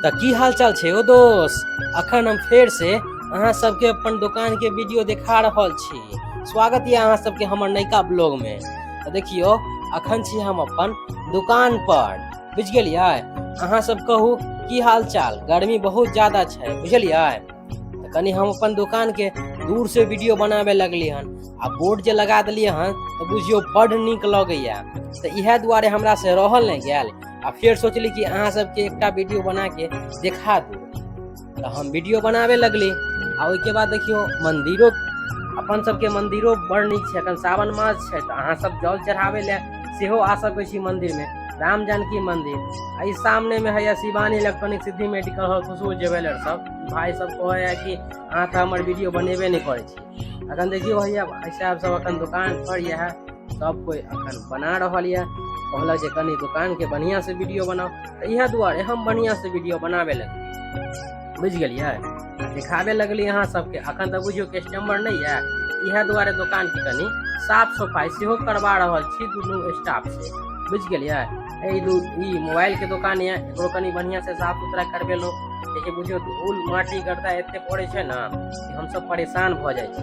त की हाल चाल छे ओ दोस्त। अखन हम फेर से अहाँ सबके अपन दुकान के वीडियो दिखा रहल छी। स्वागत है अहाँ सबके हमर नयका ब्लॉग में। तो देखियो अखन छी हम अपन दुकान पर, बुझ गेलियै। अहाँ सब कहू की हाल चाल। गर्मी बहुत ज्यादा छै बुझलियै। तो कनी हम अपन दुकान के दूर से वीडियो बनावे लगली हन। आ बोर्ड जे लगा दिलियै हन तो बुझियो बड़ नीक लगैया। तो इहे दुआरे हमरा से रहल नहीं गेल। आ फिर सोचली कि अहाँ सबके एकटा वीडियो बना के दिखा दू। तो हम वीडियो बनावे लगली। आ ओइके बाद देखियो मंदिरो, अपन सबके मंदिरो बड़ नीक छै। अखन सावन मास छै तो अहाँ सब जल चढ़ावे ले सेहो आ सकै छी मंदिर में। राम जानकी मंदिर आ ई सामने में है शिवानी इलेक्ट्रॉनिक, सिद्धि मेडिकल हॉल, खुशबू ज्वेलर सब। भाई सब कहे है कि अहाँ तो हमर वीडियो बनेबे नहीं करे छी। अखन देखियो भैया भाई साहब सब अखन दुकान पर यह सब कोई अखन बना रहल है। कहलक जे कनी दुकान के बढ़िया से वीडियो बनाओ। तो इहे दुआरे हम बढ़िया से वीडियो बनावे लगली, बुझ गेलियै। दिखावे लगली अहाँ सबके। अखन तो बुझियो कस्टमर नहीं है, इहे दुआरे दुकान के कनी साफ सफाई सेहो करवा रहल छी दुनू स्टाफ से, बुझ गेलियै। ई मोबाइल के दुकान है, एकरो कनी बढ़िया से साफ सुथरा करवेलो। देखिए बुझियो धूल माटी गर्दा एते पड़े छै ना कि हम सब परेशान भ जाय छी,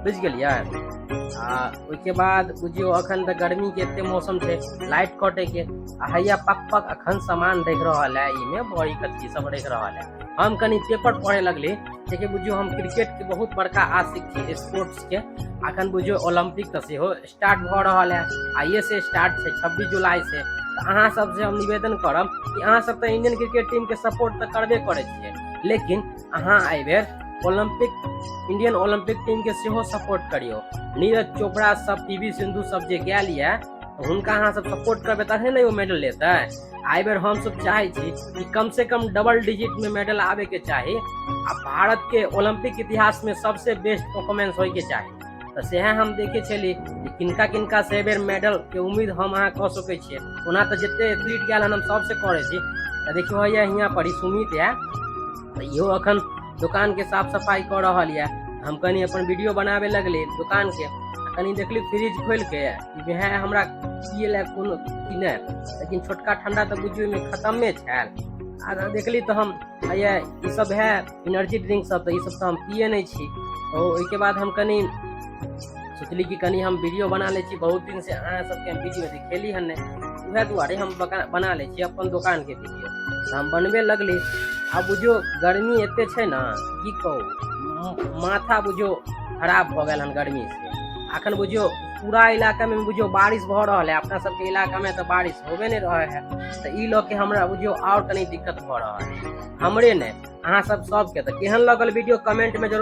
बुझ गेलियै। आ ओइके बाद बुझियो अखन त गर्मी के एते मौसम छै, लाइट कटे के। आ हैया पक अखन सामान देख रहल है, इमे बड़ी कथी सब देख रहल है। हम कनी पेपर पढ़े लगली। देखिए बुझियो हम क्रिकेट के बहुत बड़का आशिक छी, स्पोर्ट्स के। अखन बुझियो ओलंपिक त सेहो स्टार्ट भ रहल है। आइए से स्टार्ट छै 26 जुलाई से। तो अहाँ सब से हम निवेदन करब कि अहाँ सब तो इंडियन क्रिकेट टीम के सपोर्ट तो करबे करे छियै, लेकिन अहाँ एहि बेर इंडियन ओलंपिक टीम के सेहो सपोर्ट करियो। नीरज चोपड़ा सब, पीवी सिंधु सब जे गेल ये हुनका अहाँ सब सपोर्ट करबे तहने ने वो मेडल लेते। आई बेर हम सब चाहे छी कि कम से कम डबल डिजिट में मेडल आवे के चाही। आ भारत के ओलंपिक इतिहास में सबसे बेस्ट परफॉर्मेंस होय के चाही। तो सेहे हम देखे छली कि किनका किनका से बेर मेडल के उम्मीद हम अहाँ कह सकै छियै। ओना तो जते एथलीट गेल हन हम सबसे करे छी। तो देखियो भैया यहाँ पर सुमित है, इहो अखन दुकान के साफ सफाई कर रहल है। हम कनी अपन वीडियो बनावे लगले दुकान के। कनी देखली फ्रिज खोल के है हमरा पिए ला कोनो कि नै, लेकिन छोटका ठंडा तो बुझियो में खत्मे छै। आ देखली तो हम ये सब है एनर्जी ड्रिंक सब, तो ये सब तो हम पिए नहीं छी। तो ओइके बाद हम कनी सोचली कि कनी हम वीडियो बना ले छी। बहुत दिन से अहाँ सबके हम वीडियो दिखेली हन नहीं, उहे दुआरे हम बना ले छी अपन दुकान के वीडियो। तो हम बनबे लगली। आ बुझियो गर्मी एते छै ना की कहू, माथा बुझियो खराब भ गेल हन गर्मी से। अखन बुझियो पूरा इलाका में बुझियो बारिश भ रहल है, अपना सबके इलाका में तो बारिश होबे नहीं रहे है। तो ई ल के हमरा बुझियो और कनी दिक्कत भ रहल है, हमरे ने अहाँ सब सबके। तो केहन लगल वीडियो कमेंट में जरूर